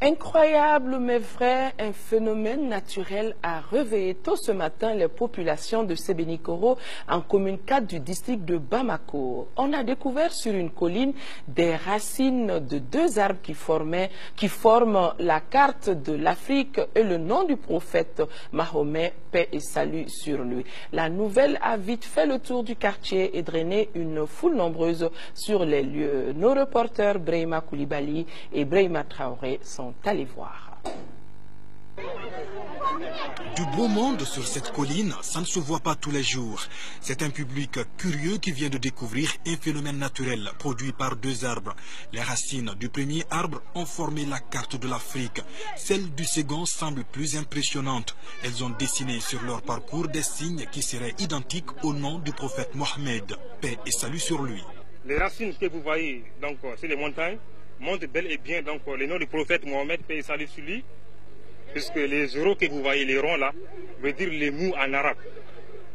Incroyable mais vrai, un phénomène naturel a réveillé tôt ce matin les populations de Sébenikoro en commune 4 du district de Bamako. On a découvert sur une colline des racines de deux arbres qui forment la carte de l'Afrique et le nom du prophète Mahomet, paix et salut sur lui. La nouvelle a vite fait le tour du quartier et drainé une foule nombreuse sur les lieux. Nos reporters Brahima Koulibaly et Brahima Traoré sont allés voir. Du beau monde sur cette colline, ça ne se voit pas tous les jours. C'est un public curieux qui vient de découvrir un phénomène naturel produit par deux arbres. Les racines du premier arbre ont formé la carte de l'Afrique. Celles du second semblent plus impressionnantes. Elles ont dessiné sur leur parcours des signes qui seraient identiques au nom du prophète Mohammed, paix et salut sur lui. Les racines que vous voyez donc sur les montagnes montrent bel et bien donc le nom du prophète Mohammed, paix et salut sur lui. Puisque les zéros que vous voyez, les ronds là, veut dire les mous en arabe.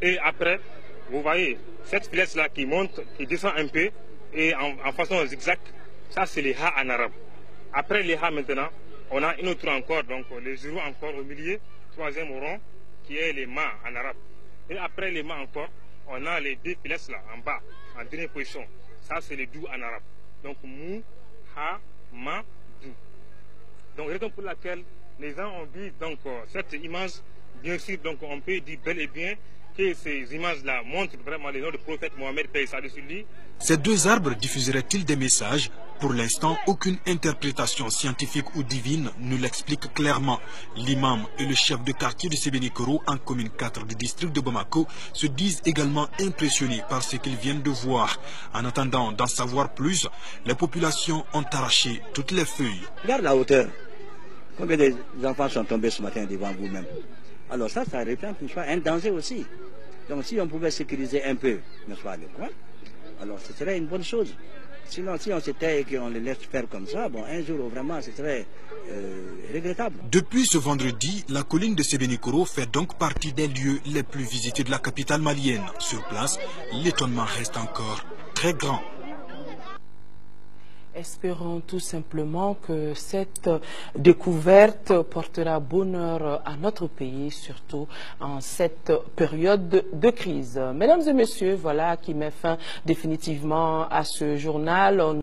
Et après, vous voyez cette flèche-là qui monte, qui descend un peu, et en façon zigzag, ça c'est les ha en arabe. Après les ha maintenant, on a une autre encore, donc les zéros encore au milieu, troisième rond, qui est les ma en arabe. Et après les ma encore, on a les deux flèches là, en bas, en dernière position. Ça c'est les dou en arabe. Donc mou, ha, ma, dou. Donc raison pour laquelle les gens ont vu donc cette image, bien sûr, donc on peut dire bel et bien que ces images-là montrent vraiment le nom du prophète Mohammed, paix et salut sur lui. Ces deux arbres diffuseraient-ils des messages? Pour l'instant, aucune interprétation scientifique ou divine ne l'explique clairement. L'imam et le chef de quartier de Sébenikoro, en commune 4 du district de Bamako, se disent également impressionnés par ce qu'ils viennent de voir. En attendant d'en savoir plus, les populations ont arraché toutes les feuilles. Regarde la hauteur. Combien d'enfants sont tombés ce matin devant vous-même? Alors ça représente un danger aussi. Donc si on pouvait sécuriser un peu, n'est-ce pas, le coin, alors ce serait une bonne chose. Sinon, si on se tait et qu'on les laisse faire comme ça, bon, un jour vraiment, ce serait regrettable. Depuis ce vendredi, la colline de Sébenikoro fait donc partie des lieux les plus visités de la capitale malienne. Sur place, l'étonnement reste encore très grand. Espérons tout simplement que cette découverte portera bonheur à notre pays, surtout en cette période de crise. Mesdames et messieurs, voilà qui met fin définitivement à ce journal.